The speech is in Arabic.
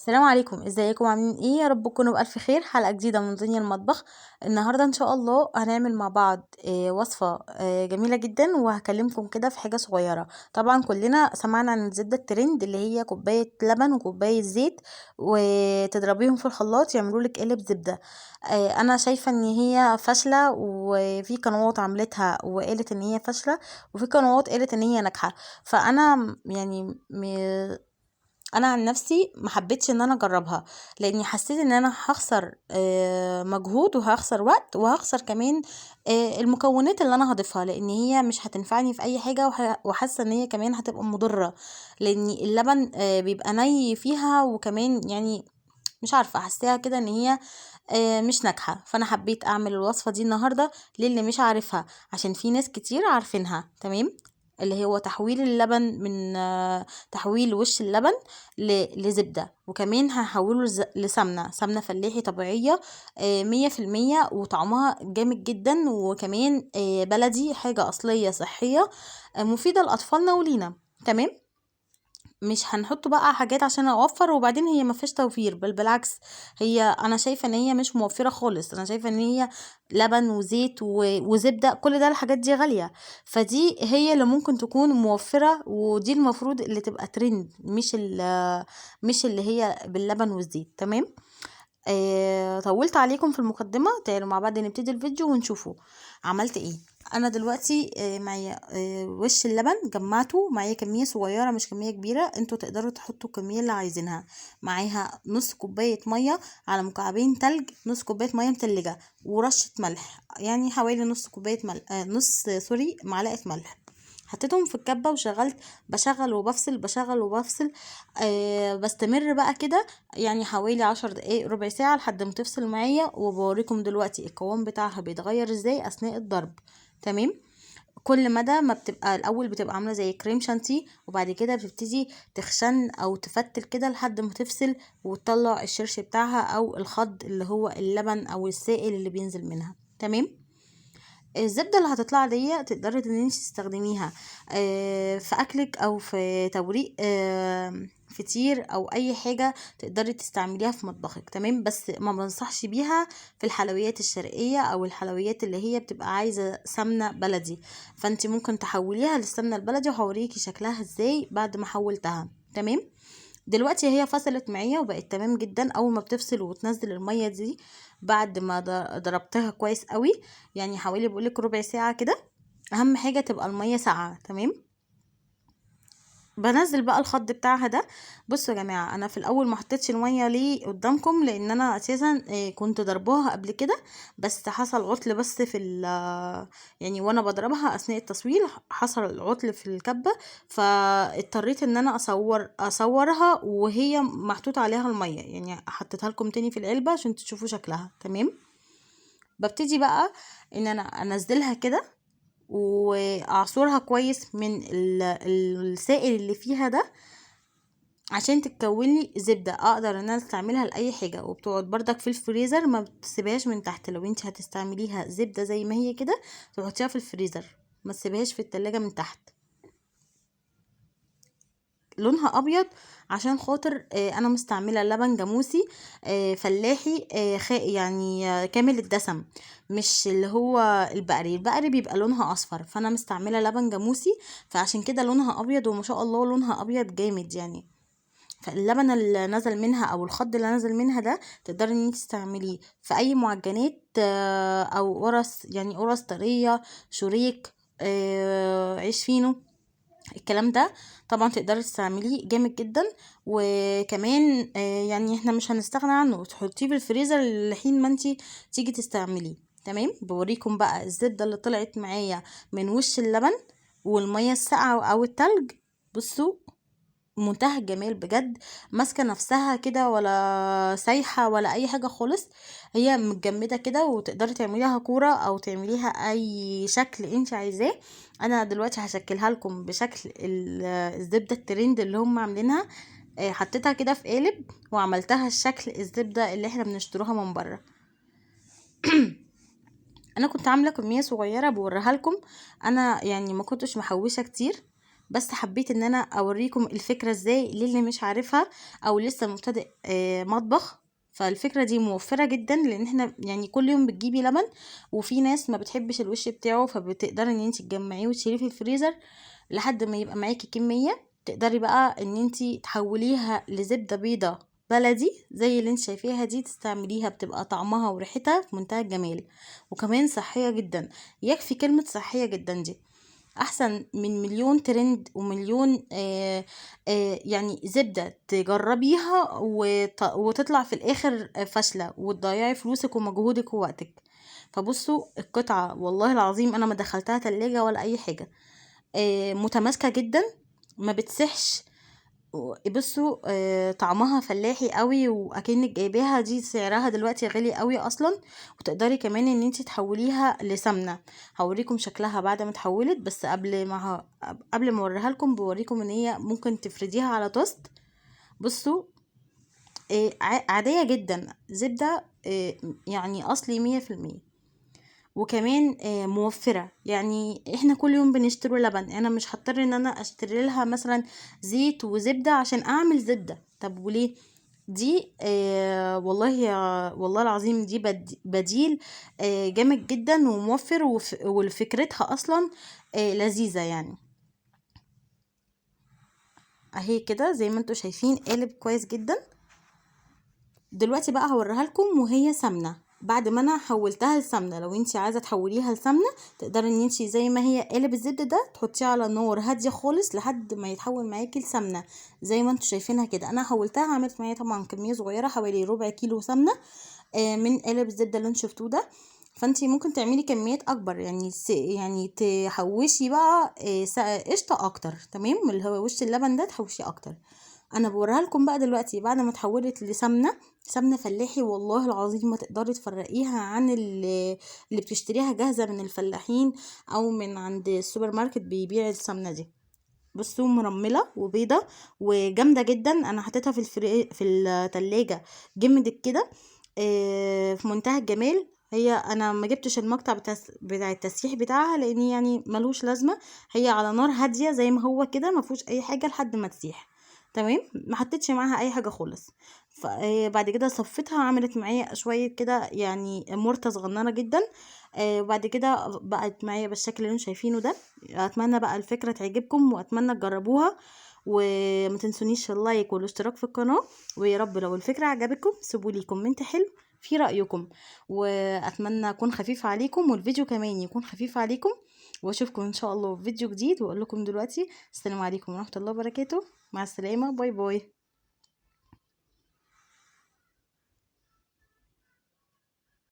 السلام عليكم، ازيكم عاملين ايه؟ يا رب تكونوا بألف خير. حلقة جديدة من دنيا المطبخ. النهاردة ان شاء الله هنعمل مع بعض وصفة جميلة جدا، وهكلمكم كده في حاجة صغيرة. طبعا كلنا سمعنا عن الزبدة الترند اللي هي كوباية لبن وكوباية زيت وتضربيهم في الخلاط يعملوا لك قالب زبدة. انا شايفة ان هي فاشلة، وفي قنوات عملتها وقالت ان هي فاشلة، وفي قنوات قالت ان هي ناجحة. فانا انا عن نفسي ما حبيتش ان انا اجربها، لاني حسيت ان انا هخسر مجهود، وهخسر وقت، وهخسر كمان المكونات اللي انا هضيفها، لان هي مش هتنفعني في اي حاجه، وحاسه ان هي كمان هتبقى مضره، لان اللبن بيبقى ني فيها، وكمان يعني مش عارفه احسها كده ان هي مش ناجحه. فانا حبيت اعمل الوصفه دي النهارده للي مش عارفها، عشان في ناس كتير عارفينها. تمام. اللي هو تحويل اللبن من تحويل وش اللبن لزبدة، وكمان هحوله لسمنة فلاحي طبيعية 100%، وطعمها جامد جدا، وكمان بلدي، حاجة أصلية صحية مفيدة لأطفالنا ولينا. تمام. مش هنحط بقى حاجات عشان اوفر، وبعدين هي ما فيش توفير، بل بالعكس، هي انا شايفه ان هي مش موفره خالص. انا شايفه ان هي لبن وزيت وزبده، كل ده الحاجات دي غاليه، فدي هي اللي ممكن تكون موفره، ودي المفروض اللي تبقى ترند، مش اللي هي باللبن والزيت. تمام. طولت عليكم في المقدمة، تعالوا مع بعض نبتدي الفيديو ونشوفه عملت ايه. انا دلوقتي معايا وش اللبن جمعته، معايا كمية صغيرة مش كمية كبيرة، انتوا تقدروا تحطوا الكمية اللي عايزينها. معاها نص كوباية مية على مكعبين تلج، نص كوباية مية متلجة، ورشة ملح، يعني حوالي نص كوباية ملح، معلقة ملح. حطيتهم في الكبة وشغلت، بشغل وبفصل، بشغل وبفصل. بستمر بقى كده، يعني حوالي 10 دقايق، ربع ساعة، لحد ما تفصل معايا، وبوريكم دلوقتي القوام بتاعها بيتغير ازاي اثناء الضرب. تمام. كل مدى ما بتبقى الاول بتبقى عامله زي كريم شانتيه، وبعد كده بتبتدي تخشن او تفتل كده لحد ما تفصل وتطلع الشرش بتاعها، او الخض اللي هو اللبن او السائل اللي بينزل منها. تمام. الزبدة اللي هتطلع دي تقدري ان انت تستخدميها في اكلك، او في توريق فطير، او اي حاجة تقدري تستعمليها في مطبخك. تمام. بس ما بنصحش بيها في الحلويات الشرقية، او الحلويات اللي هي بتبقى عايزة سمنة بلدي، فانت ممكن تحوليها للسمنة البلدي، وهوريكي شكلها ازاي بعد ما حولتها. تمام. دلوقتي هي فصلت معايا وبقت تمام جدا. اول ما بتفصل وتنزل المية دي بعد ما ضربتها كويس قوي، يعني حوالي بقولك ربع ساعة كده، اهم حاجة تبقى المية ساقعة. تمام. بنزل بقى الخض بتاعها ده. بصوا يا جماعه، انا في الاول ما حطيتش الميه ليه قدامكم، لان انا اساسا كنت ضرباها قبل كده، بس حصل عطل بس في يعني وانا بضربها اثناء التصوير حصل عطل في الكبه، فاضطريت ان انا اصورها وهي محطوط عليها الميه، يعني حطيتها لكم تاني في العلبه عشان تشوفوا شكلها. تمام. ببتدي بقى ان انا انزلها كده، واعصرها كويس من السائل اللي فيها ده، عشان تتكون لي زبده اقدر ان انا استعملها لاي حاجه، وبتقعد بردك في الفريزر، ما بتسيبهاش من تحت. لو انت هتستعمليها زبده زي ما هي كده، تحطيها في الفريزر، ما تسيبهاش في التلاجة من تحت. لونها ابيض عشان خاطر انا مستعمله لبن جاموسي فلاحي، يعني كامل الدسم، مش اللي هو البقري بيبقى لونها اصفر، فانا مستعمله لبن جاموسي، فعشان كده لونها ابيض، وما شاء الله لونها ابيض جامد يعني. فاللبن اللي نزل منها او الخض اللي نزل منها ده، تقدري ان انت تستعمليه في اي معجنات، او قرص، يعني قرص طريه، شريك، عيش فينو، الكلام ده طبعا تقدري تستعمليه جامد جدا. وكمان يعني احنا مش هنستغنى عنه، تحطيه في الفريزر لحين ما انتي تيجي تستعمليه. تمام. بوريكم بقى الزبدة اللي طلعت معايا من وش اللبن والمية الساقعة او التلج. بصوا، منتهى الجمال بجد، ماسكه نفسها كده، ولا سايحه ولا اي حاجه خالص، هي متجمده كده، وتقدري تعمليها كوره او تعمليها اي شكل انت عايزاه. انا دلوقتي هشكلها لكم بشكل الزبده الترند اللي هم عاملينها. حطيتها كده في قالب، وعملتها الشكل الزبده اللي احنا بنشتروها من بره. انا كنت عامله كميه صغيره بوريها لكم، انا يعني ما كنتش محوشه كتير، بس حبيت ان انا اوريكم الفكرة ازاي للي مش عارفها او لسه مبتدئ مطبخ. فالفكرة دي موفرة جدا، لان احنا يعني كل يوم بتجيبي لبن، وفي ناس ما بتحبش الوش بتاعه، فبتقدري ان انت تجمعيه وتشيليه في الفريزر لحد ما يبقى معاكي كمية. تقدري بقى ان انت تحوليها لزبدة بيضة بلدي زي اللي انت شايفاها دي، تستعمليها بتبقى طعمها وريحتها في منتهى الجمال، وكمان صحية جدا. يكفي كلمة صحية جدا دي احسن من مليون ترند ومليون يعني زبدة تجربيها وتطلع في الاخر فاشلة وتضيعي فلوسك ومجهودك ووقتك. فبصوا القطعة والله العظيم انا ما دخلتها تلاجة ولا اي حاجة، متماسكة جدا، ما بتسحش. بصوا طعمها فلاحي قوي، واكنك جايباها دي سعرها دلوقتي غالي قوي اصلا. وتقدري كمان ان انت تحوليها لسمنه. هوريكم شكلها بعد ما اتحولت، بس قبل ما اوريها لكم بوريكم ان هي ممكن تفرديها على توست. بصوا عاديه جدا، زبده يعني اصلي 100%. وكمان موفرة، يعني احنا كل يوم بنشتري لبن، انا مش هضطر ان انا اشتري لها مثلا زيت وزبدة عشان اعمل زبدة. طب وليه؟ دي والله العظيم دي بديل جامد جدا وموفر، وفكرتها اصلا لذيذة يعني. اهي كده زي ما انتوا شايفين قالب كويس جدا. دلوقتي بقى هوريها لكم وهي سمنه بعد ما انا حولتها لسمنه. لو انتي عايزه تحوليها لسمنه تقدري ان انتي زي ما هي قالب الزبده ده تحطيه على نار هاديه خالص لحد ما يتحول معاكي لسمنه زي ما انتوا شايفينها كده. انا حولتها عملت معايا طبعا كميه صغيره حوالي ربع كيلو سمنه من قالب الزبده اللي انتوا شفتوه ده. فانتي ممكن تعملي كميات اكبر، يعني يعني تحوشي بقى قشطه اكتر، تمام، اللي هو وش اللبن ده تحوشي اكتر. انا بوريها لكم بقى دلوقتي بعد ما اتحولت لسمنه، سمنه فلاحي والله العظيم ما تقدري تفرقيها عن اللي بتشتريها جاهزه من الفلاحين او من عند السوبر ماركت بيبيع السمنه دي. بصوا مرمله وبيضه وجامده جدا. انا حطيتها في التلاجة جمدت كده في منتهى الجمال. هي انا ما جبتش المقطع بتاع التسييح بتاعها لان يعني ملوش لازمه. هي على نار هاديه زي ما هو كده، ما فيهوش اي حاجه لحد ما تسيح، تمام. ما حطيتش معاها اي حاجه خالص. بعد كده صفيتها عملت معايا شويه كده يعني مرته صغننه جدا. وبعد كده بقت معايا بالشكل اللي انتم شايفينه ده. اتمنى بقى الفكره تعجبكم واتمنى تجربوها، وما تنسونيش اللايك والاشتراك في القناه. ويا رب لو الفكره عجبتكم سيبولي كومنت حلو في رأيكم، وأتمنى أكون خفيفة عليكم والفيديو كمان يكون خفيف عليكم. وأشوفكم إن شاء الله في فيديو جديد، وأقول لكم دلوقتي السلام عليكم ورحمة الله وبركاته. مع السلامة، باي باي.